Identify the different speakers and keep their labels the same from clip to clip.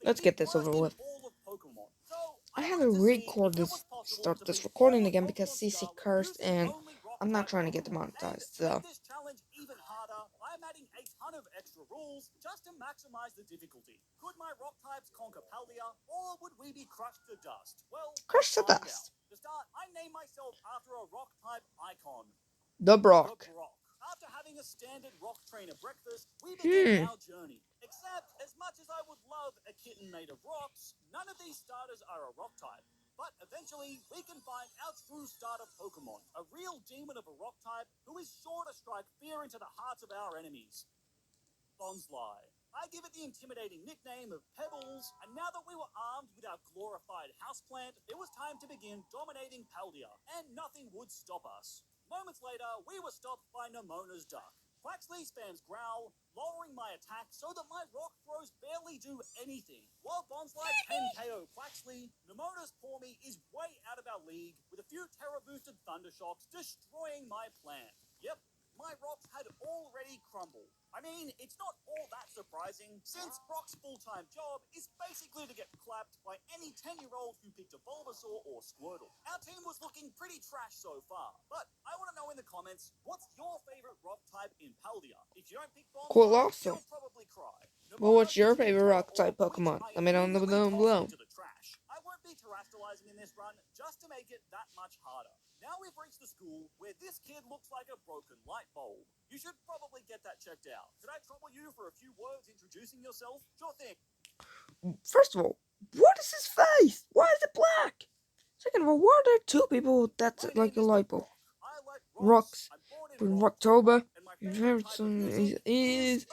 Speaker 1: Let's get this over with. I had to record this, start this recording again because CC cursed and I'm not trying to get demonetized, so.
Speaker 2: This challenge even harder, I'm adding a ton of extra rules just to maximize the difficulty. Could my rock types conquer Paldea, or would we be crushed to dust? Well,
Speaker 1: Crush to
Speaker 2: find
Speaker 1: dust.
Speaker 2: out. To start, I name myself after a rock type icon.
Speaker 1: The Brock.
Speaker 2: The Brock. After having a standard rock trainer breakfast, we begin our journey. Except, as much as I would love a kitten made of rocks, none of these starters are a rock type. But eventually, we can find our true starter Pokemon, a real demon of a rock type who is sure to strike fear into the hearts of our enemies. Bonsly. I give it the intimidating nickname of Pebbles, and now that we were armed with our glorified houseplant, it was time to begin dominating Paldea, and nothing would stop us. Moments later, we were stopped by Nemona's duck. Quaxley spams growl, lowering my attack so that my rock throws barely do anything. While Bonsly can KO Quaxley, Nemona's Pawmi is way out of our league, with a few Terra-boosted Thundershocks destroying my plan. Yep, my rocks had already crumbled. I mean, it's not all that surprising, since Brock's full-time job is basically to get clapped by any 10-year-old who picked a Bulbasaur or Squirtle. Our team was looking pretty trash so far, but I want to know in the comments, what's your favorite rock type in Paldea? If you don't pick Bonsly, you'll probably cry.
Speaker 1: Well, what's your favorite rock type Pokemon? Let me know in the below.
Speaker 2: I won't be terrestrializing in this run just to make it that much harder. Now we've reached the school where this kid looks like a broken light bulb. You should probably get that checked out. Could I trouble you for a few words introducing yourself? Sure thing.
Speaker 1: First of all, what is his face? Why is it black? Second of all, why are there two people that's like a light bulb? Rocks. With Rocktober. Your favorite song is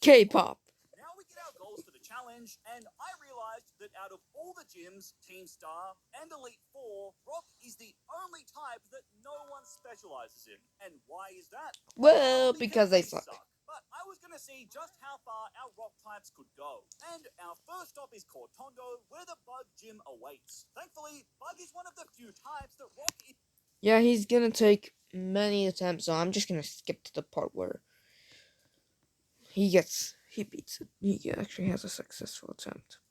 Speaker 1: K-pop.
Speaker 2: Now we get our goals for the challenge, and I realized that out of all the gyms, Team Star and Elite Four, Rock is the only type that no one specializes in. And why is that?
Speaker 1: Well, because they suck.
Speaker 2: But I was going to see just how far our rock types could go. And our first stop is Cortondo, where the Bug Gym awaits. Thankfully, Bug is one of the few types that Rock is...
Speaker 1: Yeah, he's gonna take many attempts, so I'm just gonna skip to the part where he beats it. He actually has a successful attempt.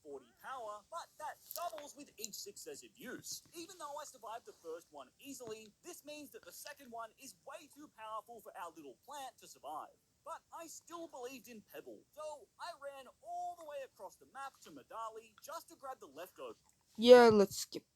Speaker 2: 40 power, but that doubles with each successive use. Even though I survived the first one easily, this means that the second one is way too powerful for our little plant to survive. But I still believed in Pebble, so I ran all the way across the map to Medali just to grab the leftover.
Speaker 1: Yeah, let's skip.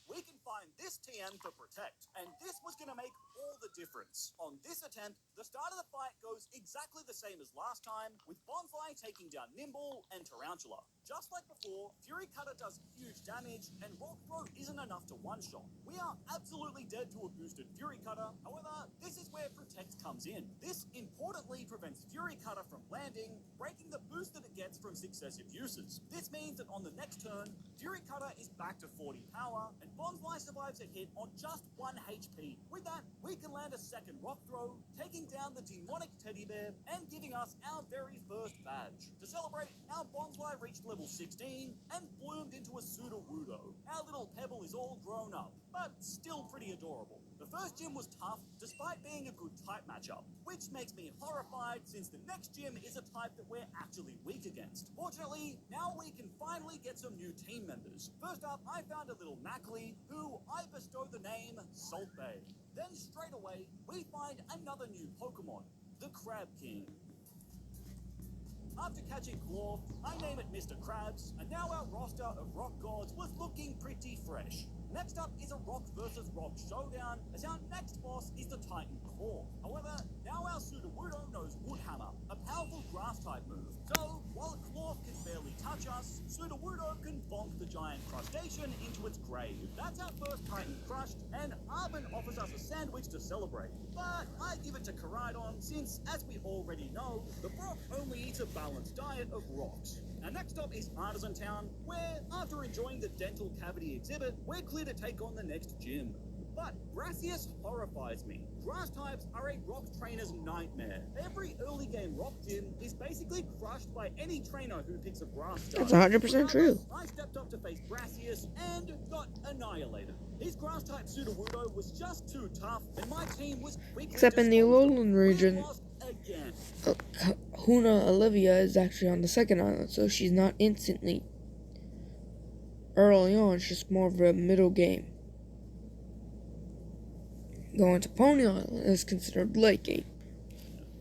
Speaker 2: We can find this TM for Protect, and this was going to make all the difference. On this attempt, the start of the fight goes exactly the same as last time, with Bonsly taking down Nimble and Tarantula. Just like before, Fury Cutter does huge damage, and Rock Throw isn't enough to one-shot. We are absolutely dead to a boosted Fury Cutter, however, this is where Protect comes in. This importantly prevents Fury Cutter from landing, breaking the boost that it gets from successive uses. This means that on the next turn, Fury Cutter is back to 40 power, and Bonsly survives a hit on just 1 HP. With that, we can land a second Rock Throw, taking down the demonic teddy bear, and giving us our very first badge. To celebrate, our Bonsly reached level 16 and bloomed into a Sudowoodo. Our little Pebble is all grown up, but still pretty adorable. The first gym was tough, despite being a good type matchup, which makes me horrified since the next gym is a type that we're actually weak against. Fortunately, now we can finally get some new team members. First up, I found a little Nacli, who I bestowed the name Salt Bay. Then straight away, we find another new Pokemon, the Crab King. After catching Claw, I name it Mr. Krabs, and now our roster of rock gods was looking pretty fresh. Next up is a rock versus rock showdown, as our next boss is the Titan Claw. However, now our Sudowoodo knows Woodhammer, a powerful grass-type move. So, while Claw can barely touch us, Sudowoodo can bonk the giant crustacean into its grave. That's our first Titan crushed, and Arben offers us a sandwich to celebrate. But I give it to Koraidon, since, as we already know, the Brock only eats a balanced diet of rocks. Our next stop is Artisan Town, where, after enjoying the dental cavity exhibit, we're clear to take on the next gym. But Brassius horrifies me. Grass types are a rock trainer's nightmare. Every early game rock gym is basically crushed by any trainer who picks a grass type.
Speaker 1: That's 100% true.
Speaker 2: I stepped up to face Brassius and got annihilated. His grass type Sudowoodo was just too tough, and my team was quickly
Speaker 1: Except in the Alolan region,
Speaker 2: lost again.
Speaker 1: Huna Olivia is actually on the second island, so she's not instantly early on. She's more of a middle game. Going to Pony Island is considered late game.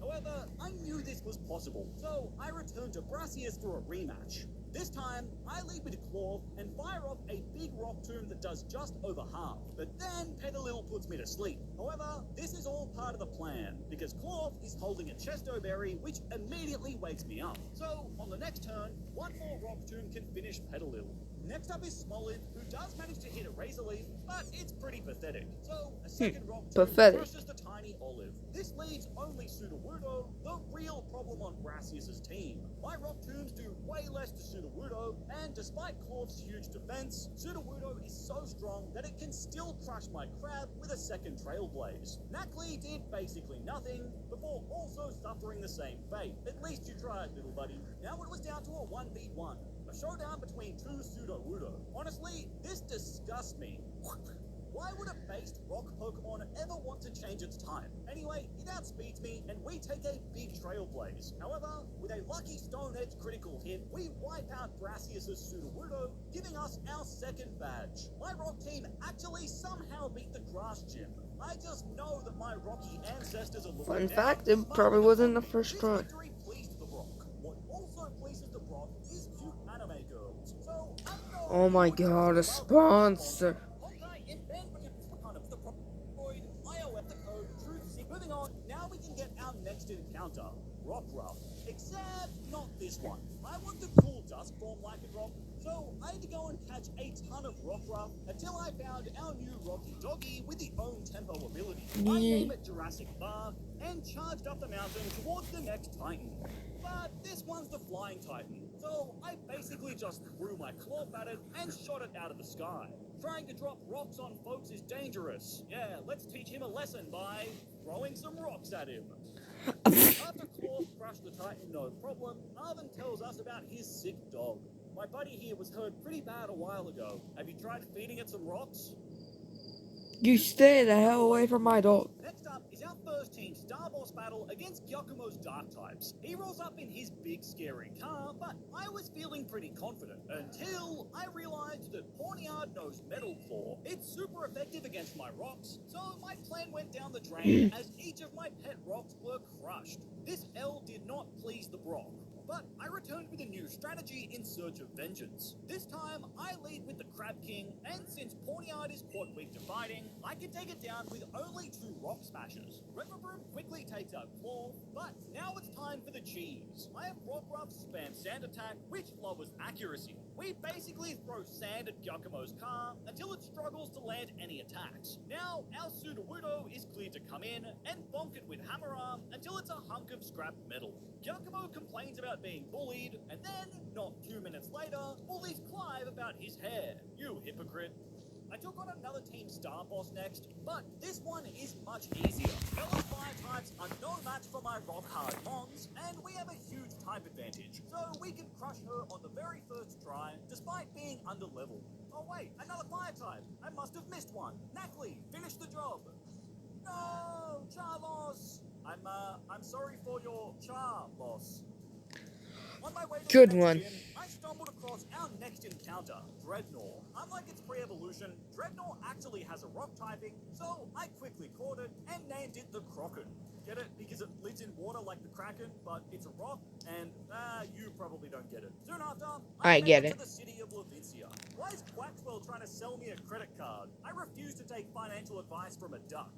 Speaker 2: However, I knew this was possible, so I returned to Brassius for a rematch. This time, I lead with Claw and fire off a big rock tomb that does just over half. But then Petilil puts me to sleep. However, this is all part of the plan, because Claw is holding a Chesto Berry, which immediately wakes me up. So, on the next turn, one more rock tomb can finish Petilil. Next up is Smoliv, who does manage to hit a Razor Leaf, but it's pretty pathetic. So, a second rock tomb
Speaker 1: Pathetic.
Speaker 2: crushes the tiny Olive. This leaves only Sudowoodo, the real problem on Brassius' team. My rock tombs do way less to Sudowoodo, and despite Claw's huge defense, Sudowoodo is so strong that it can still crush my crab with a second Trailblaze. Nacli did basically nothing, before also suffering the same fate. At least you tried, little buddy. Now it was down to a 1v1. A showdown between two Sudowoodo. Honestly, this disgusts me. Why would a based rock Pokemon ever want to change its type? Anyway, it outspeeds me, and we take a big Trailblaze. However, with a lucky Stone Edge critical hit, we wipe out Brassius' Sudowoodo, giving us our second badge. My rock team actually somehow beat the Grass Gym. I just know that my rocky ancestors are looking
Speaker 1: Fun
Speaker 2: down,
Speaker 1: fact, it probably wasn't the first
Speaker 2: this
Speaker 1: try.
Speaker 2: victory pleased the Brock. What also pleases the Brock is cute anime girls. So, I know
Speaker 1: Oh my
Speaker 2: you
Speaker 1: god, a
Speaker 2: love
Speaker 1: sponsor.
Speaker 2: Honkai in bandwidth kind of the Freud, iOS the code, truth seek. Moving on, now we can get our next encounter, Rockruff. Except not this one. I want the cool dusk form like a rock, so I had to go and catch a ton of Rockruff until I found our new Rocky Doggy with the own tempo ability. I named it Jurassic Park and charged up the mountain towards the next Titan. But this one's the flying Titan, so I basically just threw my claw at it and shot it out of the sky. Trying to drop rocks on folks is dangerous. Yeah, let's teach him a lesson by throwing some rocks at him. After Claw crushed the Titan, no problem, Arvin tells us about his sick dog. My buddy here was hurt pretty bad a while ago. Have you tried feeding it some rocks?
Speaker 1: You stay the hell away from my dog.
Speaker 2: Next up is our first team Star Boss battle against Gyakumo's Dark types. He rolls up in his big scary car, but I was feeling pretty confident until I realized that Pawniard knows Metal Claw. It's super effective against my rocks, so my plan went down the drain as each of my pet rocks were crushed. This L did not please the Brock. But I returned with a new strategy in search of vengeance. This time, I lead with the Crab King, and since Pawniard is quite weak to fighting, I can take it down with only 2 Rock Smashers. Riverbroom quickly takes out Claw, but now it's time for the cheese. I have Rockruff spam Sand Attack, which lowers accuracy. We basically throw sand at Gyakumo's car until it struggles to land any attacks. Now, our Sudowoodo is cleared to come in and bonk it with Hammer Arm until it's a hunk of scrap metal. Gyakumo complains about being bullied, and then, not 2 minutes later, bullies Clive about his hair. You hypocrite. I took on another Team Star Boss next, but this one is much easier. Fellow fire types are no match for my rock hard Mons, and we have a huge type advantage, so we can crush her on the very first try, despite being under level. Oh wait, another fire type. I must have missed one. Nacli, finish the job. No, Charlos. I'm sorry for your char, boss. On my way to
Speaker 1: Good
Speaker 2: the next
Speaker 1: one.
Speaker 2: gym, I stumbled across our next encounter, Dreadnought. Unlike its pre-evolution, Dreadnought actually has a rock typing, so I quickly caught it and named it the Kraken. Get it? Because it lives in water like the Kraken, but it's a rock, and you probably don't get it. Soon after,
Speaker 1: I
Speaker 2: made
Speaker 1: get
Speaker 2: it
Speaker 1: it.
Speaker 2: to the city of Levincia. Why is Quaxwell trying to sell me a credit card? I refuse to take financial advice from a duck.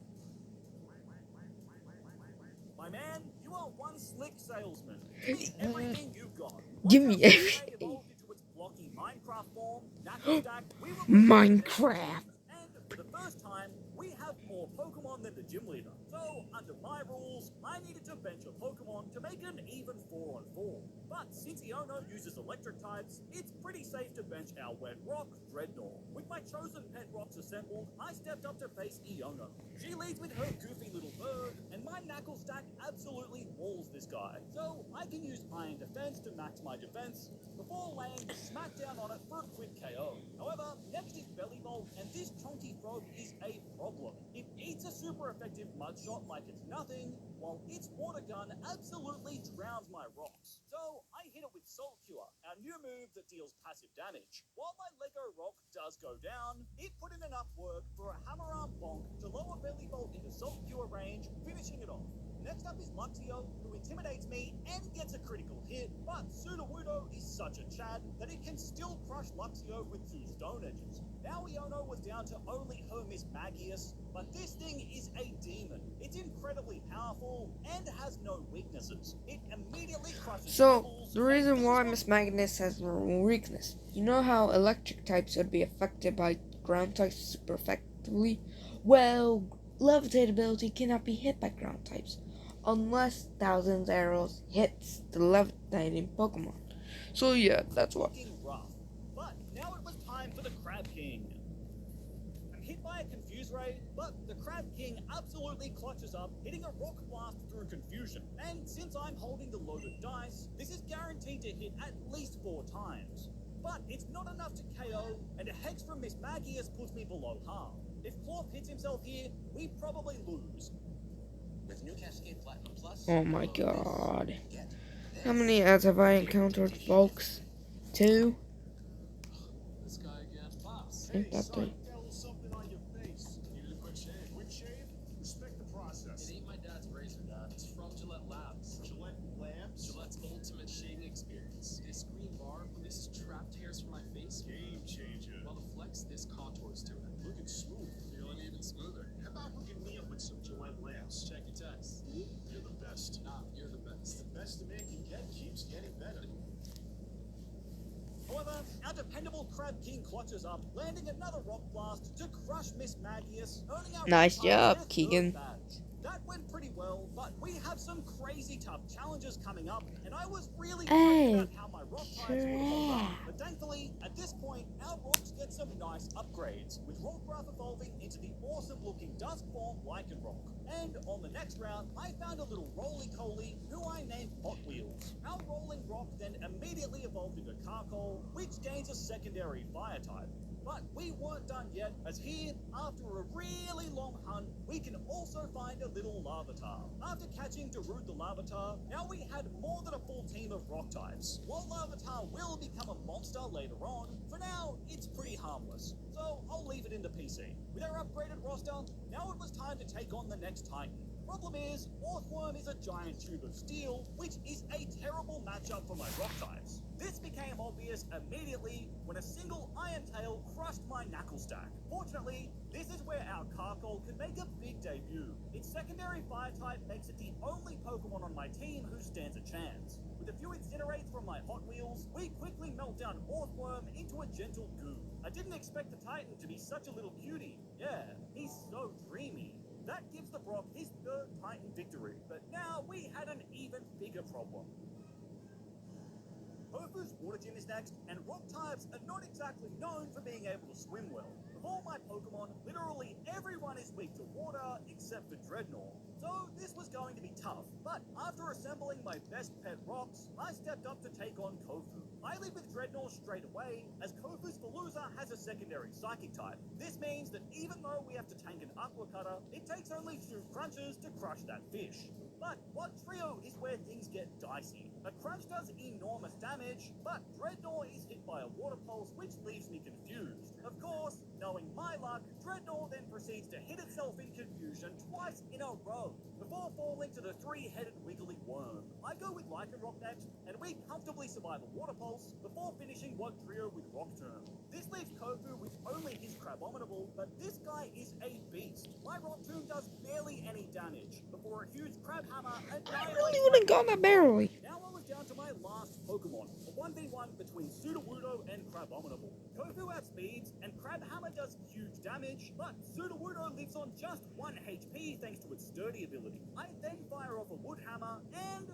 Speaker 2: My man, you are one slick salesman. Give me everything you've got.
Speaker 1: Give
Speaker 2: Once
Speaker 1: me
Speaker 2: our
Speaker 1: everything.
Speaker 2: Pokemon evolved into its blocky Minecraft form, Knuckle Stack, we will
Speaker 1: Minecraft.
Speaker 2: And for the first time, we have more Pokemon than the gym leader. So, under my rules, I needed to bench a Pokemon to make an even 4-on-4. But since Iono uses electric types, it's pretty safe to bench our Wet Rock, Dreadnought. With my chosen pet rocks assembled, I stepped up to face Iono. She leads with her goofy little bird, and my Knuckle stack absolutely walls this guy. So I can use Iron Defense to max my defense before laying smack down on it for a quick KO. However, next is Bellibolt, and this chunky frog is a problem. It eats a super effective mud shot like it's nothing, while its water gun absolutely drowns my rocks. So I hit it with Salt Cure, our new move that deals passive damage. While my Lego rock does go down, it put in enough work for a hammer arm bonk to lower Bellibolt into Salt Cure range, finishing it off. Next up is Luxio, who intimidates me and gets a critical hit, but Sudowoodo is such a Chad that it can still crush Luxio with 2 Stone Edges. Now Iono was down to only her Miss Magius, but this thing is a demon. It's incredibly powerful and has no weaknesses. It immediately crushes
Speaker 1: So,
Speaker 2: Pebbles,
Speaker 1: the reason why Miss Magnus has no weakness. You know how electric types would be affected by ground types super effectively? Well, levitate ability cannot be hit by ground types unless Thousands Arrows hits the levitating Pokemon. So yeah, that's why.
Speaker 2: looking rough. But now it was time for the Crab King. I'm hit by a Confuse Ray, but the Crab King absolutely clutches up, hitting a Rock Blast through Confusion. And since I'm holding the loaded dice, this is guaranteed to hit at least 4 times. But it's not enough to KO, and a Hex from Miss Magius puts me below half. If Clorp hits himself here, we probably lose. With New Cascade Platinum Plus,
Speaker 1: Oh my god. How many ads have I encountered, folks? 2?
Speaker 3: This guy again. Pops.
Speaker 1: Ain't that 3?
Speaker 3: Get a little something on your face. Needed a quick shave. Quick shave? Respect the process. It ain't my dad's razor, Dad. It's from Gillette Labs. Gillette Labs? Gillette's ultimate shaving experience. This green bar, this is trapped hairs from my face. Game changer. While the flex, this contours to it. Looking smooth. Feeling even smoother. How about hooking me up with some Gillette Labs? Check your text. You're the best. Nah, you're the best. The best a man can get keeps getting better.
Speaker 2: However, our dependable Crab King clutches up, landing another Rock Blast to crush Miss Magius, earning our
Speaker 1: Nice
Speaker 2: Rock
Speaker 1: job,
Speaker 2: Blast
Speaker 1: Keegan.
Speaker 2: third badge. That went pretty well, but we have some crazy tough challenges coming up, and I was really worried about how my rock types would hold up. But thankfully, at this point, our rocks get some nice upgrades, with Rockruff evolving into the awesome-looking Duskform Lycanroc. And on the next round, I found a little roly-poly who I named Hot Wheels. Our rolling rock then immediately evolved into Carkol, which gains a secondary fire type. But we weren't done yet, as here, after a really long hunt, we can also find a little Larvitar. After catching Darude the Larvitar, now we had more than a full team of rock types. While Larvitar will become a monster later on, for now, it's pretty harmless. So I'll leave it in the PC. With our upgraded roster, now it was time to take on the next Titan. Problem is, Orthworm is a giant tube of steel, which is a terrible matchup for my rock types. This became obvious immediately when a single Iron Tail crushed my Knuckle stack. Fortunately, this is where our Carkol can make a big debut. Its secondary fire type makes it the only Pokemon on my team who stands a chance. With a few Incinerates from my Hot Wheels, we quickly melt down Orthworm into a gentle goo. I didn't expect the Titan to be such a little cutie. Yeah, he's so dreamy. That gives the Brock his 3rd Titan victory, but now we had an even bigger problem. Pofu's Water Gym is next, and rock types are not exactly known for being able to swim well. Of all my Pokemon, literally everyone is weak to water except for Dreadnought. So this was going to be tough, but after assembling my best pet rocks, I stepped up to take on Kofu. I lead with Dreadnought straight away, as Kofu's Veluza has a secondary Psychic type. This means that even though we have to tank an Aqua Cutter, it takes only 2 crunches to crush that fish. But what trio is where things get dicey. A crunch does enormous damage, but Dreadnought is hit by a Water Pulse, which leaves me confused. Of course, knowing my luck, Dreadnought then proceeds to hit itself in confusion twice in a row, before falling to the 3-headed wiggly worm. I go with Lycanroc next, and we comfortably survive a Water Pulse before finishing one trio with Rock Turn. This leaves Kofu with only his Crabominable, but this guy is a beast. My Rock Tomb does barely any damage, before a huge Crab Hammer
Speaker 1: I really would have gone that barely.
Speaker 2: Now I was down to my last Pokemon, a 1v1 between Sudowoodo and Crabominable. Kofu outspeeds, and Crab Hammer does huge damage, but Sudowoodo lives on just 1 HP thanks to its sturdy ability. I then fire off a wood hammer and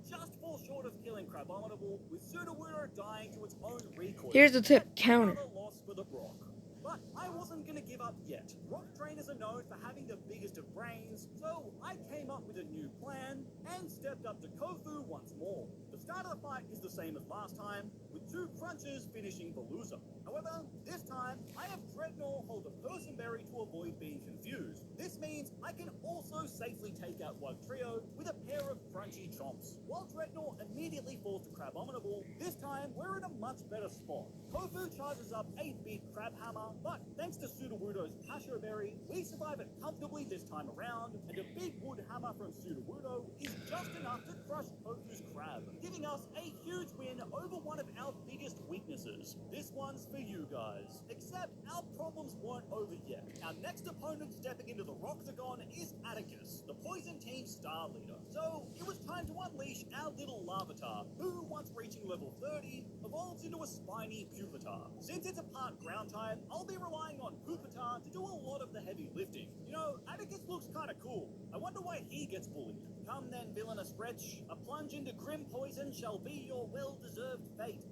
Speaker 2: just fall short of killing Crabominable, with Sudowoodo dying to its own recoil.
Speaker 1: Here's the tip,
Speaker 2: Yet
Speaker 1: counter.
Speaker 2: another loss for the Brock. But I wasn't going to give up yet. Rock trainers are known for having the biggest of brains, so I came up with a new plan and stepped up to Kofu once more. The start of the fight is the same as last time, with 2 crunches finishing Veluza. However, this time, I have Dreadnought hold a Person Berry to avoid being confused. This means I can also safely take out Wugtrio with a pair of crunchy chomps. While Dreadnought immediately falls to Crabominable, this time we're in a much better spot. Kofu charges up a big Crab Hammer, but thanks to Sudowoodo's Pasho Berry, we survive it comfortably this time around, and a big Wood Hammer from Sudowoodo is just enough to crush Kofu's Crab, giving us a huge win over one of our biggest weaknesses. This one's for you guys. Except our problems weren't over yet. Our next opponent stepping into the Roxagon is Atticus, the Poison Team star leader. So it was time to unleash our little Larvitar, who, once reaching level 30, evolves into a spiny Pupitar. Since it's a part ground type, I'll be relying on Pupitar to do a lot of the heavy lifting. You know, Atticus looks kinda cool. I wonder why he gets bullied. Come then, villainous wretch. A plunge into grim poison shall be your well-deserved fate.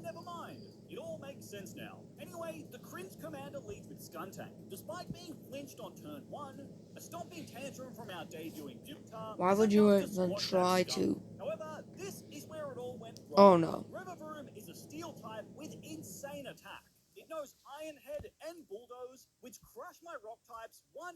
Speaker 2: Never mind. It all makes sense now. Anyway, the Cringe Commander leads with Skuntank. Despite being flinched on turn 1, a stomping tantrum from our debuting Pupitar.
Speaker 1: Why would you even try to?
Speaker 2: However, this is where it all went wrong.
Speaker 1: Oh no.
Speaker 2: Revavroom is a steel type with insane attack. It knows Iron Head and Bulldoze, which crush my rock types one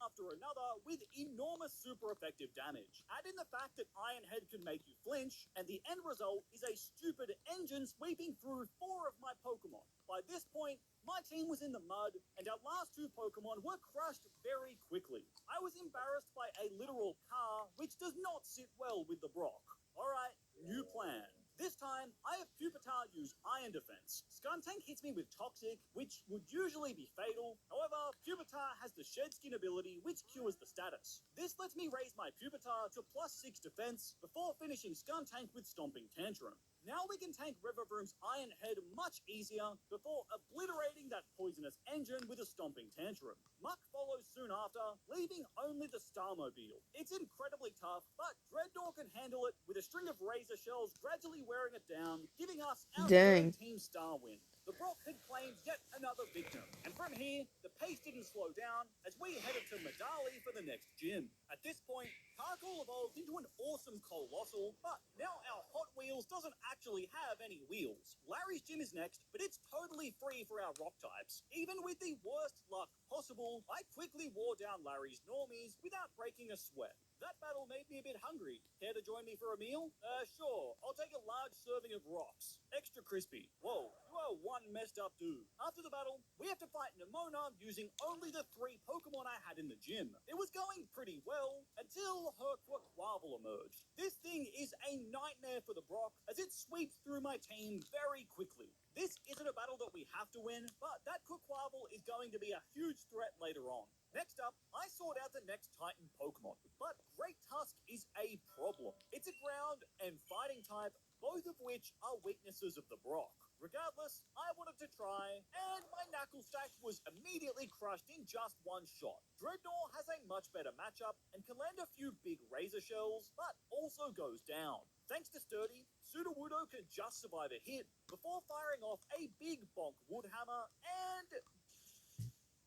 Speaker 2: after another with enormous super effective damage. Add in the fact that Iron Head can make you flinch, and the end result is a stupid engine sweeping through 4 of my Pokemon. By this point, my team was in the mud, and our last 2 Pokemon were crushed very quickly. I was embarrassed by a literal car, which does not sit well with the Brock. Alright, new plan. This time, I have Pupitar use Iron Defense. Skuntank hits me with Toxic, which would usually be fatal. However, Pupitar has the Shed Skin ability, which cures the status. This lets me raise my Pupitar to +6 defense before finishing Skuntank with Stomping Tantrum. Now we can tank Revavroom's Iron Head much easier before obliterating that poisonous engine with a Stomping Tantrum. Muck follows soon after, leaving only the Starmobile. It's incredibly tough, but Dreadnought can handle it with a string of Razor Shells gradually wearing it down, giving us our
Speaker 1: Dang.
Speaker 2: third Team Star win. The Brock had claimed yet another victim, and from here, the pace didn't slow down as we headed to Medali for the next gym. At this point, Carkol evolved into an awesome Colossal, but now our Hot Wheels doesn't actually have any wheels. Larry's gym is next, but it's totally free for our rock types. Even with the worst luck possible, I quickly wore down Larry's normies without breaking a sweat. That battle made me a bit hungry. Care to join me for a meal? Sure. I'll take a large serving of rocks. Extra crispy. Whoa, you are one messed up dude. After the battle, we have to fight Nemona using only the 3 Pokemon I had in the gym. It was going pretty well until her Quaquaval emerged. This thing is a nightmare for the Brock as it sweeps through my team very quickly. This isn't a battle that we have to win, but that Quaquaval is going to be a huge threat later on. Next up, I sought out the next Titan Pokemon, but Great Tusk is a problem. It's a ground and fighting type, both of which are weaknesses of the Brock. Regardless, I wanted to try, and my Knuckle Stack was immediately crushed in just 1 shot. Dreadnought has a much better matchup and can land a few big Razor Shells, but also goes down. Thanks to Sturdy, Sudowoodo can just survive a hit before firing off a big bonk Wood Hammer and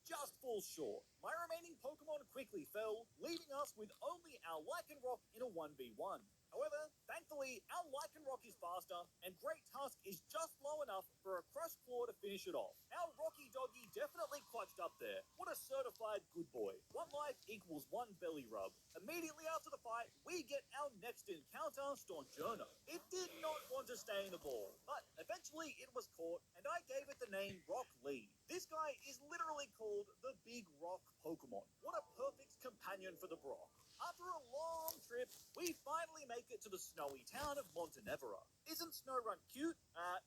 Speaker 2: just falls short. My remaining Pokemon quickly fell, leaving us with only our Lycanroc in a 1v1. However, thankfully, our Lycanroc is faster, and Great Tusk is just low enough for a Crush Claw to finish it off. Our Rocky Doggy definitely clutched up there. What a certified good boy. 1 life equals 1 belly rub. Immediately after the fight, we get our next encounter, Stonjourner. It did not want to stay in the ball, but eventually it was caught, and I gave it the name Rock Lee. This guy is literally called the Big Rock Pokemon. What a perfect companion for the Brock. After a long trip, we finally make it to the snowy town of Montenevera. Isn't Snorunt cute?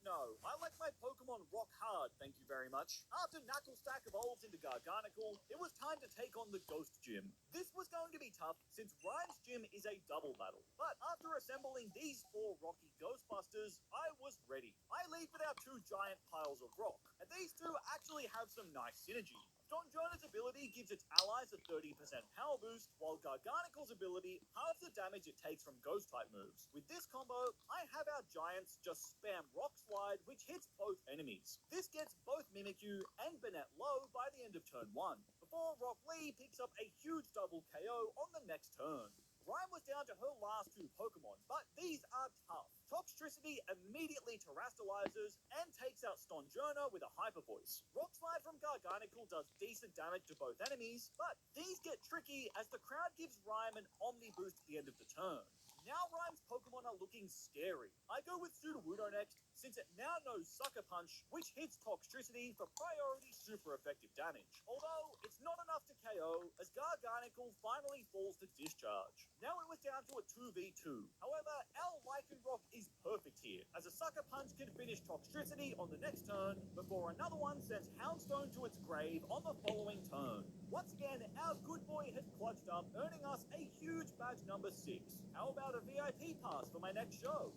Speaker 2: No. I like my Pokemon rock hard, thank you very much. After Knuckle Stack evolves into Garganicle, it was time to take on the Ghost Gym. This was going going to be tough since Ryan's gym is a double battle. But after assembling these 4 rocky Ghostbusters, I was ready. I lead with our 2 giant piles of rock, and these two actually have some nice synergy. Don Jonah's ability gives its allies a 30% power boost, while Garganicle's ability halves the damage it takes from Ghost-type moves. With this combo, I have our giants just spam Rock Slide, which hits both enemies. This gets both Mimikyu and Banette low by the end of turn 1, before Rock Lee picks up a huge double KO on the next turn. Ryan was down to her last 2 Pokemon, but these are tough. Toxtricity immediately terastallizes and takes out Stonjourner with a Hyper Voice. Rock Slide from Garganicle does decent damage to both enemies, but these get tricky as the crowd gives Ryan an Omni boost at the end of the turn. Now Ryan's Pokemon are looking scary. I go with Sudowoodo next, since it now knows Sucker Punch, which hits Toxtricity for priority super effective damage. Although, it's not enough to KO, as Garganicle finally falls to Discharge. Now it was down to a 2v2. However, our Lycanroc is perfect here, as a Sucker Punch can finish Toxtricity on the next turn, before another one sends Houndstone to its grave on the following turn. Once again, our good boy has clutched up, earning us a huge badge number 6. How about a VIP pass for my next show?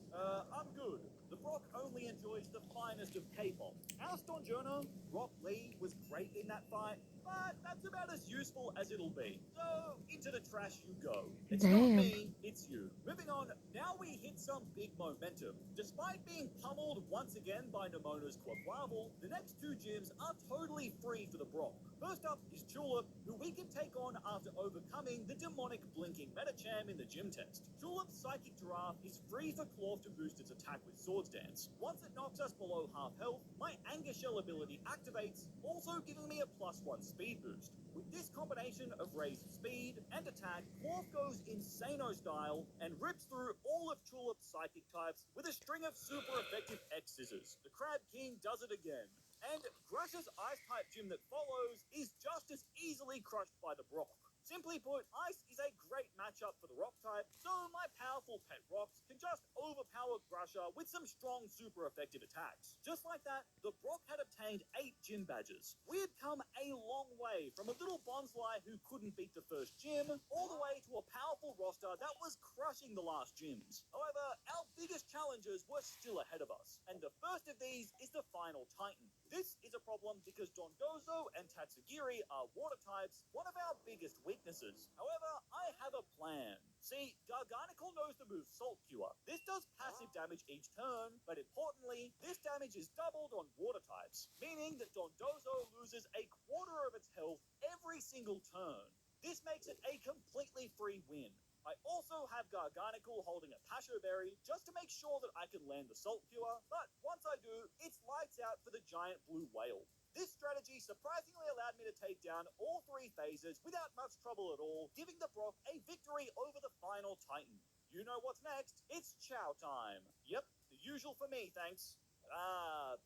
Speaker 2: I'm good. The Brock only enjoys the finest of K-pop. Our Stonjourner, Rock Lee, was great in that fight, but that's about as useful as it'll be. So, into the trash you go. It's not
Speaker 1: Damn.
Speaker 2: me, it's you. Moving on, now we hit some big momentum. Despite being pummeled once again by Nemona's Quaquaval, the next 2 gyms are totally free for the Brock. First up is Tulip, who we can take on after overcoming the demonic blinking Metacham in the gym test. Tulip's Psychic Giraffe is free for Clorf to boost its attack with Swords Dance. Once it knocks us below half health, my Anger Shell ability activates, also giving me a +1 speed boost. With this combination of raised speed and attack, Clorf goes Insano style and rips through all of Tulip's psychic types with a string of super effective X-Scissors. The Crab King does it again. And Grush's Ice-type gym that follows is just as easily crushed by the Brock. Simply put, Ice is a great matchup for the Rock type, so my powerful pet Rocks can just overpower Grusha with some strong super effective attacks. Just like that, the Brock had obtained 8 gym badges. We had come a long way from a little Bonsly who couldn't beat the first gym, all the way to a powerful roster that was crushing the last gyms. However, our biggest challenges were still ahead of us, and the first of these is the final Titan. This is a problem because Dondozo and Tatsugiri are water types, one of our biggest weaknesses. However, I have a plan. See, Garganicle knows the move Salt Cure. This does passive damage each turn, but importantly, this damage is doubled on water types, meaning that Dondozo loses a quarter of its health every single turn. This makes it a completely free win. I also have Garganicle holding a Pasho Berry just to make sure that I can land the Salt Cure, but once I do, it's lights out for the giant blue whale. This strategy surprisingly allowed me to take down all 3 phases without much trouble at all, giving the Brock a victory over the final Titan. You know what's next? It's Chow time. Yep, the usual for me, thanks.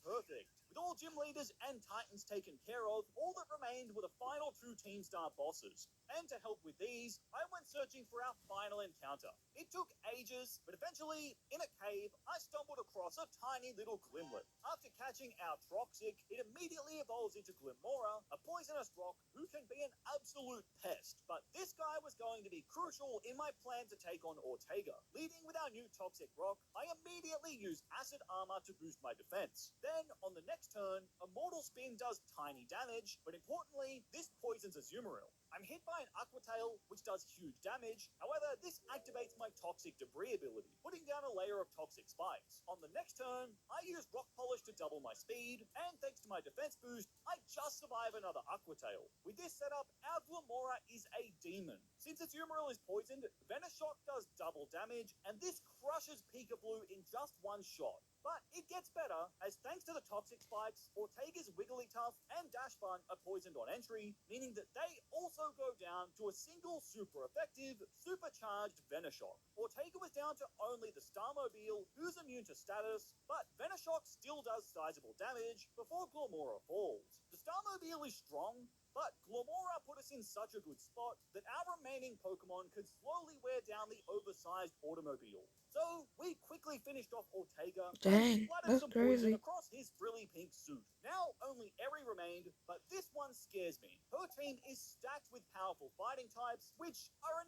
Speaker 2: Perfect. With all gym leaders and Titans taken care of, all that remained were the final 2 Team Star bosses. And to help with these, I went searching for our final encounter. It took ages, but eventually, in a cave, I stumbled across a tiny little Glimlet. After catching our Troxic, it immediately evolves into Glimmora, a poisonous rock who can be an absolute pest. But this guy was going to be crucial in my plan to take on Ortega. Leading with our new Toxic Rock, I immediately use Acid Armor to boost my defense. Then, on the next turn, Immortal Spin does tiny damage, but importantly, this poisons Azumarill. I'm hit by an Aqua Tail, which does huge damage. However, this activates my Toxic Debris ability, putting down a layer of toxic spikes. On the next turn, I use Rock Polish to double my speed, and thanks to my defense boost, I just survive another Aqua Tail. With this setup, our Glimmora is a demon. Since Azumarill is poisoned, Venoshock does double damage, and this crushes Pikablu in just one shot. But it gets better, as thanks to the toxic spikes, Ortega's Wigglytuff and Dashbun are poisoned on entry, meaning that they also go down to a single super effective, supercharged Venoshock. Ortega was down to only the Starmobile, who's immune to status, but Venoshock still does sizable damage before Glimmora falls. The Starmobile is strong, but Glimmora put us in such a good spot that our remaining Pokemon could slowly wear down the oversized automobile. So we quickly finished off Ortega
Speaker 1: Dang,
Speaker 2: and splattered
Speaker 1: that's
Speaker 2: some poison
Speaker 1: crazy.
Speaker 2: across his frilly pink suit. Now only Eri remained, but this one scares me. Her team is stacked with powerful fighting types, which are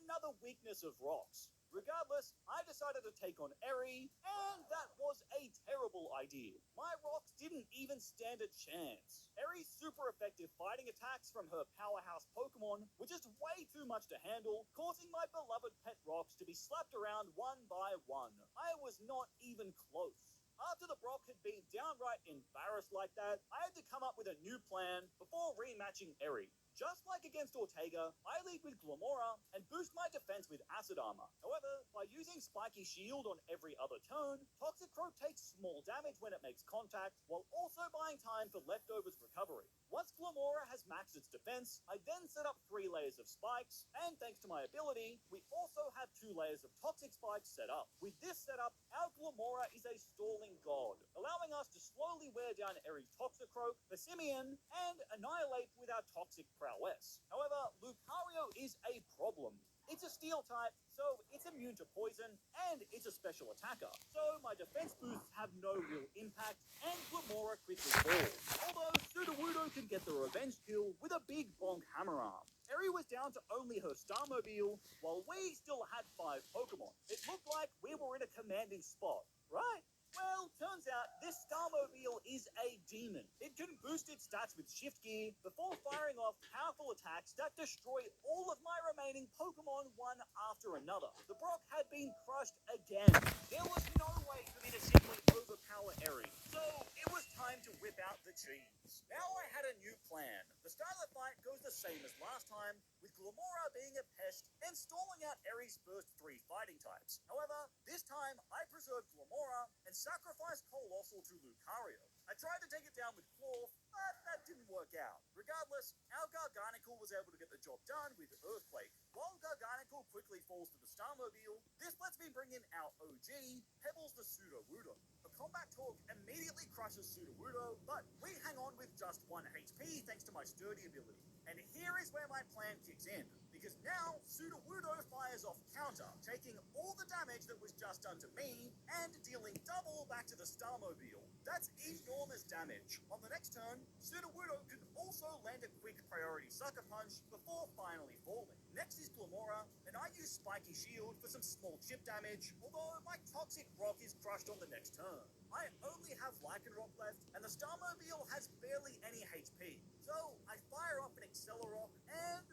Speaker 2: decided to take on Eri, and that was a terrible idea. My rocks didn't even stand a chance. Eri's super effective fighting attacks from her powerhouse Pokemon were just way too much to handle, causing my beloved pet rocks to be slapped around one by one. I was not even close. After the Brock had been downright embarrassed like that, I had to come up with a new plan before rematching Eri. Just like against Ortega, I lead with Glimmora and boost my defense with Acid Armor. However, by using Spiky Shield on every other turn, Toxicroak takes small damage when it makes contact, while also buying time for Leftovers recovery. Once Glimmora has maxed its defense, I then set up 3 layers of spikes, and thanks to my ability, we also have 2 layers of toxic spikes set up. With this setup, our Glimmora is a stalling god, allowing us to slowly wear down Eri's Toxicroak, Persimmon, and annihilate with our toxic prowess. However, Lucario is a problem. It's a steel type, so it's immune to poison, and it's a special attacker. So my defense boosts have no real impact, and Glimmora quickly falls. Although Sudowoodo can get the revenge kill with a big bonk hammer arm. Eri was down to only her Starmobile, while we still had 5 Pokemon. It looked like we were in a commanding spot, right? Well, turns out this Starmobile is a demon. It can boost its stats with shift gear before firing off powerful attacks that destroy all of my remaining Pokemon one after another. The Brock had been crushed again. There was no way for me to simply overpower Eri, so it was time to whip out the cheese. Now I had a new plan. The start of the fight goes the same as last time, with Glimmora being a pest and stalling out Eri's first 3 fighting types. However, this time I preserved Glimmora and sacrificed Colossal to Lucario. I tried to take it down with Claw, but that didn't work out. Regardless, our Garganicle was able to get the job done with Earthquake. While Garganicle quickly falls to the Starmobile, this lets me bring in our OG, Pebbles the Sudowoodo. The Combat Talk immediately crushes Sudowoodo, but we hang on with just 1 HP thanks to my Sturdy ability. And here is where my plan kicks in, because now Sudowoodo fires off counter, taking all the damage that was just done to me, and dealing double back to the Starmobile. That's enormous damage. On the next turn, Sudowoodo can also land a quick priority Sucker Punch before finally falling. Next is Glimmora, and I use Spiky Shield for some small chip damage, although my Toxic Rock is crushed on the next turn. I only have Lycanroc left, and the Starmobile has barely any HP. So I fire off an Accelerock and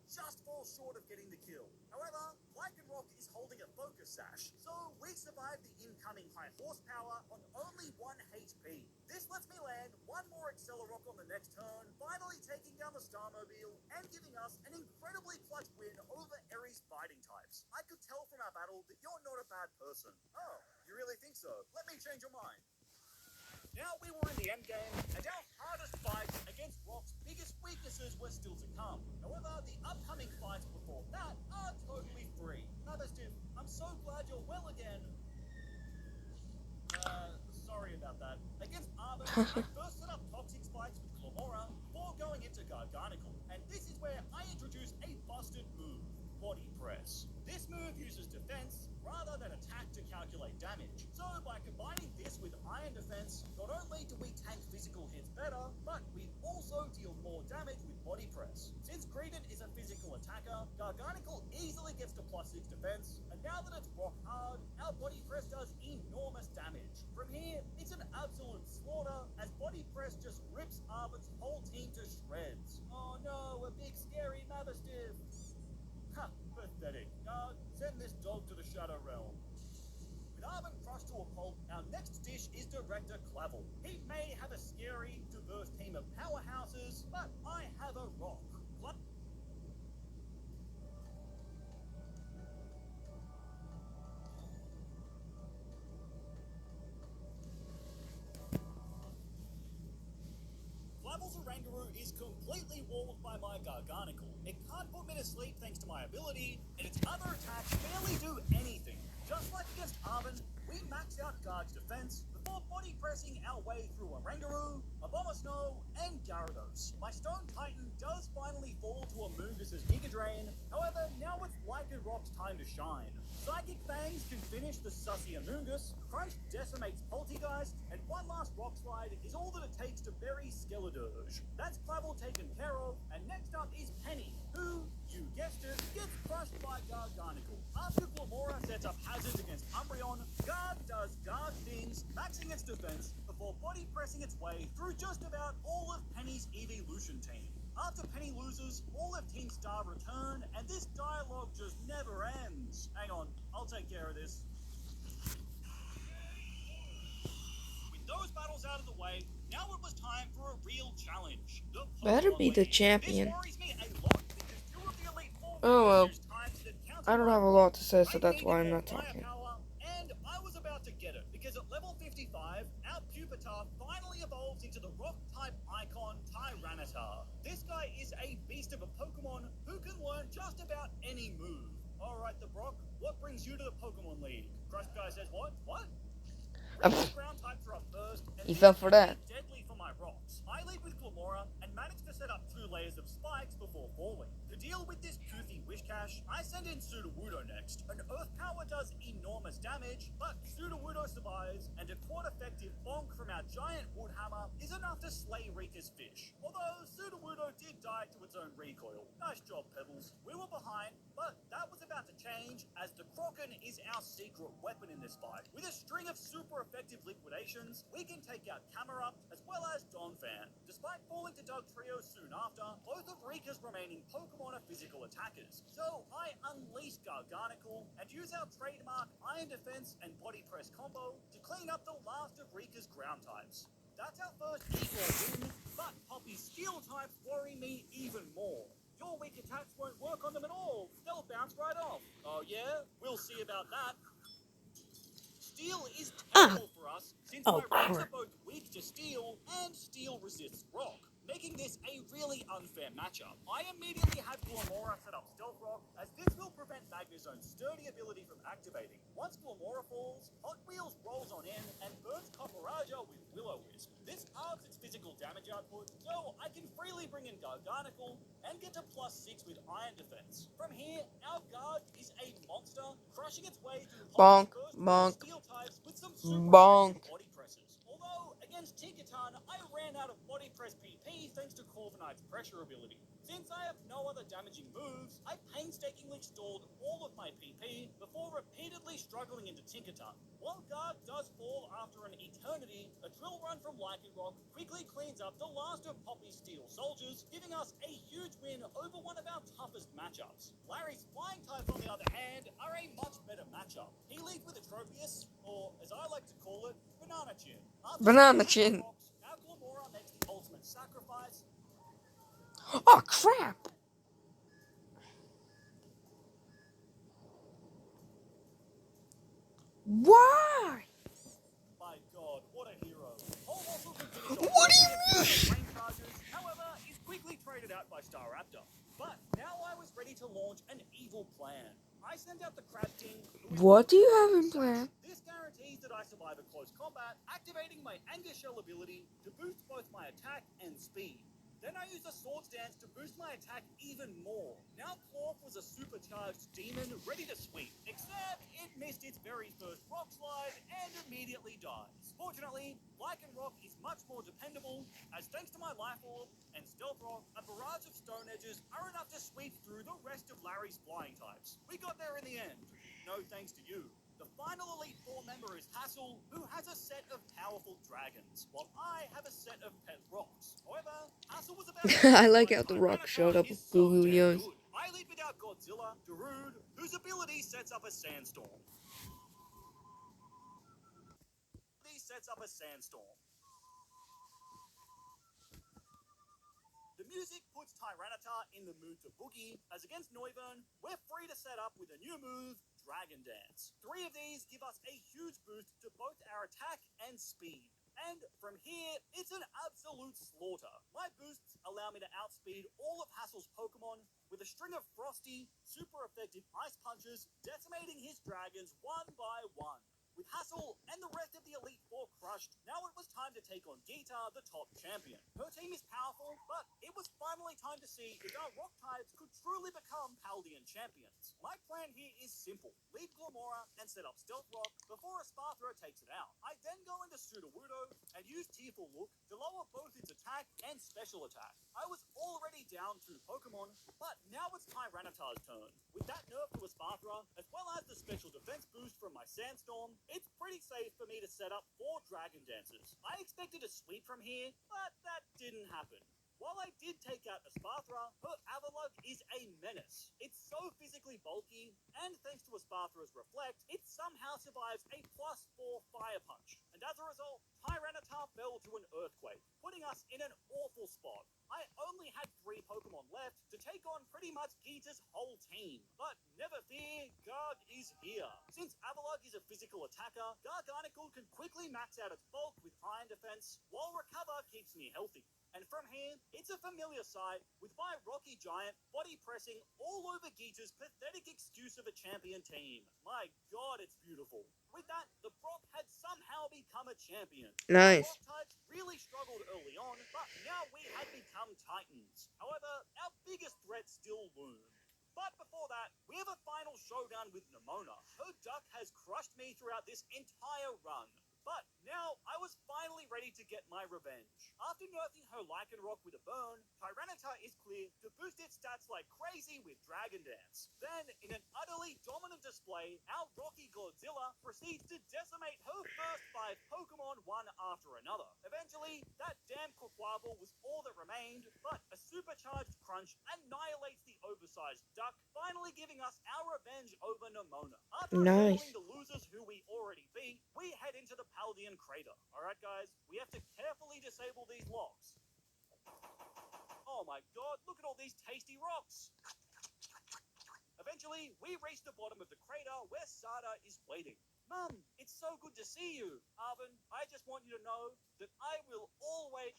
Speaker 2: just falls short of getting the kill. However, Lycanroc is holding a Focus Sash, so we survive the incoming high horsepower on only 1 HP. This lets me land 1 more Accelerock on the next turn, finally taking down the Starmobile and giving us an incredibly clutch win over Eri's fighting types. I could tell from our battle that you're not a bad person. Oh, you really think so? Let me change your mind. Now we were in the endgame, and our hardest fights against Rock's biggest weaknesses were still to come. However, the upcoming fights before that are totally free. Maverstiff, I'm so glad you're well again. Sorry about that. Against Arbor, I first set up Toxic Spikes with Glimmora before going into Garganicle. And this is where I introduce a busted move, Body Press. This move uses defense rather than attack to calculate damage. So by combining this with Iron Defense, not only do we tank physical hits better, but we also deal more damage with Body Press. Since Greedent is a physical attacker, Garganicle easily gets to +6 defense, and now that it's rock hard, our Body Press does enormous damage. From here, it's an absolute slaughter, as Body Press just rips Arbor's whole team to shreds. Oh no, a big scary Maverstiff! Ha, pathetic. Send this dog to the Shadow Realm. With Arben crushed to a pulp, our next dish is Director Clavel. He may have a scary, diverse team of powerhouses, but I have a rock. Clavel's Oranguru is completely walled by my Garganicle. It can't put me to sleep thanks to my ability, and its other attacks barely do anything. Just like against Arben, we max out Guard's defense before body pressing our way through Oranguru, Abomasnow, and Gyarados. My Stone Titan does finally fall to Amoonguss' Giga Drain, however, now it's Lycanroc's time to shine. Psychic Fangs can finish the sussy Amoonguss, Crunch decimates Poltegeist, and one last Rock Slide is all that it takes to bury Skeledirge. That's Clavel taken care of, and next up is Penny, who, you you guessed it, gets crushed by Garganicle. After Glamora sets up hazards against Umbreon, Guard does Guard things, maxing its defense before body pressing its way through just about all of Penny's evolution team. After Penny loses, all of Team Star return, and this dialogue just never ends. Hang on, I'll take care of this. With those battles out of the way, now it was time for a real challenge. The
Speaker 1: Better
Speaker 2: Pokemon
Speaker 1: be the
Speaker 2: League.
Speaker 1: champion.
Speaker 2: This worries me a lot because two of the Elite Four
Speaker 1: Oh well,
Speaker 2: there's times that count
Speaker 1: I don't have a lot to say, so that's why I'm not talking.
Speaker 2: And I was about to get it because at level 55, our Pupitar finally evolves into the rock-type icon Tyranitar. This guy is a beast of a Pokemon who can learn just about any move. All right, the Brock, what brings you to the Pokemon League? Crush Guy says what? What? Ground types are up first, and
Speaker 1: You fell for that.
Speaker 2: deadly for my rocks. I lead with Glamora and manage to set up 2 layers of spikes before falling. To deal with this toothy Wishcash, I send in Sudowoodo next. An Earth Power does enormous damage, but Sudowoodo survives, and a quad-effective bonk from our giant Wood Hammer is enough to slay Rika's fish. Although Sudowoodo did die to its own recoil. Nice job, Pebbles. We were behind, but that was about to change, as the Kroken is our secret weapon in this fight. With a string of super effective liquidations, we can take out Camerupt as well as Donphan. Despite falling to Dugtrio soon after, both of Rika's remaining Pokemon are physical attackers. So I unleash Garganicle and use our trademark Iron Defense and Body Press combo to clean up the last of Rika's ground types. That's our first E4 win, but Poppy's steel types worry me even more. Your weak attacks won't work on them at all. They'll bounce right off. Oh yeah? We'll see about that. Steel is terrible for us, since my rocks are both weak to steel and steel resists rock, making this a really unfair matchup. I immediately have Glamora set up Stealth Rock, as this will prevent Magnezone's sturdy ability from activating. Once Glamora falls, Hot Wheels rolls on in and burns Copperaja with Will-O-Wisp. This halves its physical damage output, so I can freely bring in Garganicle and get to +6 with Iron Defense. From here, our guard is a monster, crushing its way through
Speaker 1: Bonk, bonk,
Speaker 2: steel types with some super
Speaker 1: bonk.
Speaker 2: effective body presses. Although, against Tinkaton, I ran out of body press PP thanks to Corviknight's pressure ability. Since I have no other damaging moves, I painstakingly stalled all of my PP before repeatedly struggling into Tinkaton. While guard does fall after an eternity, a drill run from Lycanroc quickly cleans up the last of Poppy's steel soldiers, giving us a huge win over one of our toughest matchups. Larry's flying types, on the other hand, are a much better matchup. He leads with Atropius, or as I like to call it, Banana Chin.
Speaker 1: Banana Chin.
Speaker 2: Our Glamora makes the ultimate sacrifice.
Speaker 1: Oh crap! Why?
Speaker 2: My God, what a hero.
Speaker 1: What do you mean?
Speaker 2: However, is quickly traded out by Staraptor. But now I was ready to launch an evil plan. I sent out the Crab King.
Speaker 1: What do you have in plan?
Speaker 2: This guarantees that I survive a close combat, activating my Anger Shell ability to boost both my attack and speed. Then I used a Swords Dance to boost my attack even more. Now Clorf was a supercharged demon ready to sweep, except it missed its very first rock slide and immediately dies. Fortunately, Lycanroc is much more dependable, as thanks to my Life Orb and Stealth Rock, a barrage of Stone Edges are enough to sweep through the rest of Larry's flying types. We got there in the end. No thanks to you. The final Elite Four member is Hassel, who has a set of powerful dragons, while I have a set of pet rocks. However, Hassel was about
Speaker 1: I like how the rock showed up with Goo Goo Yo's.
Speaker 2: I lead without Godzilla, Darude, whose ability sets up a sandstorm. The music puts Tyranitar in the mood to boogie, as against Noivern, we're free to set up with a new move, Dragon Dance. 3 of these give us a huge boost to both our attack and speed. And from here, it's an absolute slaughter. My boosts allow me to outspeed all of Hassel's Pokemon with a string of frosty, super effective ice punches, decimating his dragons one by one. With Hassel and the rest of the Elite Four crushed, now it was time to take on Gita, the top champion. Her team is powerful, but it was finally time to see if our Rock types could truly become Paldean champions. My plan here is simple. Leave Glomora and set up Stealth Rock before Espathra takes it out. I then go into Sudowoodo and use Tearful Look to lower both its attack and special attack. I was already down 2 Pokemon, but now it's Tyranitar's turn. With that nerf to Espathra, as well as the special defense boost from my Sandstorm, it's pretty safe for me to set up 4 Dragon Dancers. I expected a sweep from here, but that didn't happen. While I did take out Espathra, her Avalugg is a menace. It's so physically bulky, and thanks to Espathra's Reflect, it somehow survives a +4 Fire Punch. And as a result, Tyranitar fell to an Earthquake, putting us in an awful spot. I only had 3 Pokemon left to take on pretty much Gita's whole team. But never fear, Garg is here. Since Avalugg is a physical attacker, Garganicle can quickly max out its bulk with Iron Defense, while Recover keeps me healthy. And from here, it's a familiar sight, with my Rocky Giant body pressing all over Gita's pathetic excuse of a champion team. My god, it's beautiful. With that, the Brock had somehow become a champion.
Speaker 1: Nice.
Speaker 2: Rock types really struggled early on, but now we had become Titans. However, our biggest threat still loomed. But before that, we have a final showdown with Nemona. Her duck has crushed me throughout this entire run. But now, I was finally ready to get my revenge. After nerfing her Lycanroc with a burn, Tyranitar is clear to boost its stats like crazy with Dragon Dance. Then, in an utterly dominant display, our Rocky Godzilla proceeds to decimate her first 5 Pokemon one after another. Eventually, that damn Quaquaval was all that remained, but a supercharged Crunch annihilates the oversized duck, finally giving us our revenge over Nemona. After
Speaker 1: Nice.
Speaker 2: assembling the losers who we already beat, we head into the Paldean Crater. Alright guys, we have to carefully disable these locks. Oh my god, look at all these tasty rocks! Eventually, we reach the bottom of the crater where Sada is waiting. Mum, it's so good to see you. Arvin, I just want you to know that I will always...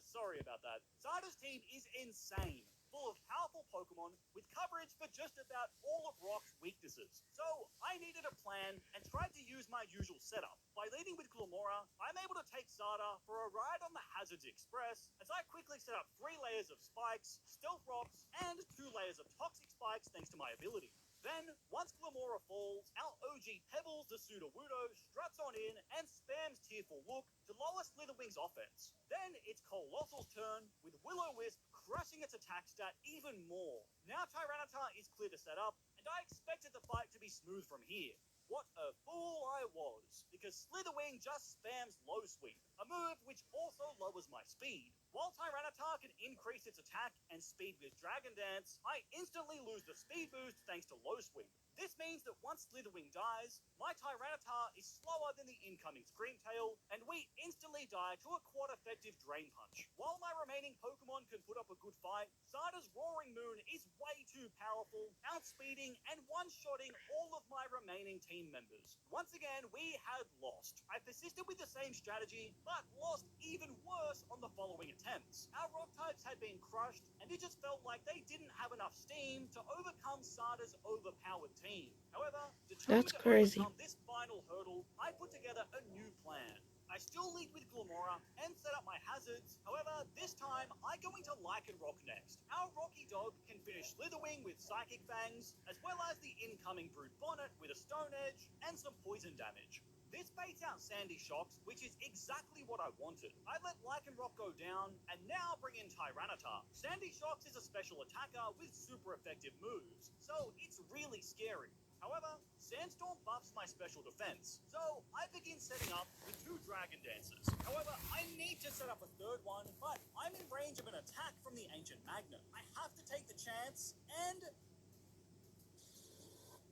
Speaker 2: sorry about that. Sada's team is insane, full of powerful Pokemon with coverage for just about all of Rock's weaknesses. So I needed a plan and tried to use my usual setup. By leading with Glomora, I'm able to take Sada for a ride on the Hazards Express as I quickly set up 3 layers of spikes, stealth rocks, and 2 layers of toxic spikes thanks to my ability. Then, once Glomora falls, our OG Pebbles the Sudowoodo struts on in and spams Tearful Look to lower Slitherwing's offense. Then it's Colossal's turn, with Will-O-Wisp crushing its attack stat even more. Now Tyranitar is clear to set up, and I expected the fight to be smooth from here. What a fool I was, because Slitherwing just spams Low Sweep, a move which also lowers my speed. While Tyranitar can increase its attack and speed with Dragon Dance, I instantly lose the speed boost thanks to Low Sweep. This means that once Slitherwing dies, my Tyranitar is slower than the incoming Scream Tail, and we instantly die to a quad-effective Drain Punch. While my remaining Pokemon can put up a good fight, Sada's Roaring Moon is way too powerful, outspeeding and one-shotting all of my remaining team members. Once again, we had lost. I persisted with the same strategy, but lost even worse on the following attempts. Our Rock types had been crushed, and it just felt like they didn't have enough steam to overcome Sada's overpowered team. However, determined
Speaker 1: That's
Speaker 2: to
Speaker 1: crazy.
Speaker 2: overcome this final hurdle, I put together a new plan. I still lead with Glomora and set up my hazards. However, this time I go into Lycanroc next. Our Rocky Dog can finish Slitherwing with Psychic Fangs, as well as the incoming Brute Bonnet with a Stone Edge and some poison damage. This baits out Sandy Shocks, which is exactly what I wanted. I let Lycanroc go down, and now bring in Tyranitar. Sandy Shocks is a special attacker with super effective moves, so it's really scary. However, Sandstorm buffs my special defense, so I begin setting up with 2 Dragon Dancers. However, I need to set up a 3rd one, but I'm in range of an attack from the Ancient Magnet. I have to take the chance, and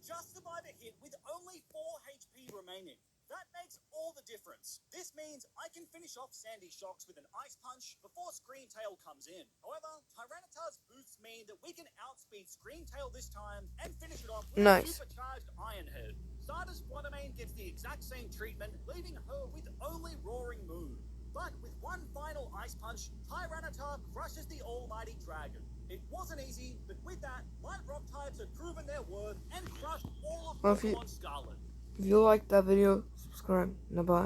Speaker 2: just survive a hit with only 4 HP remaining. That makes all the difference. This means I can finish off Sandy Shocks with an Ice Punch before Scream Tail comes in. However, Tyranitar's boosts mean that we can outspeed Scream Tail this time and finish it off with a
Speaker 1: Nice.
Speaker 2: supercharged Iron Head. Sada's Quatermain gets the exact same treatment, leaving her with only Roaring Moon. But with one final Ice Punch, Tyranitar crushes the almighty dragon. It wasn't easy, but with that, my Rock types had proven their worth and crushed all of
Speaker 1: Well, if you-
Speaker 2: Pokemon Scarlet.
Speaker 1: If you like that video, subscribe. Now bye.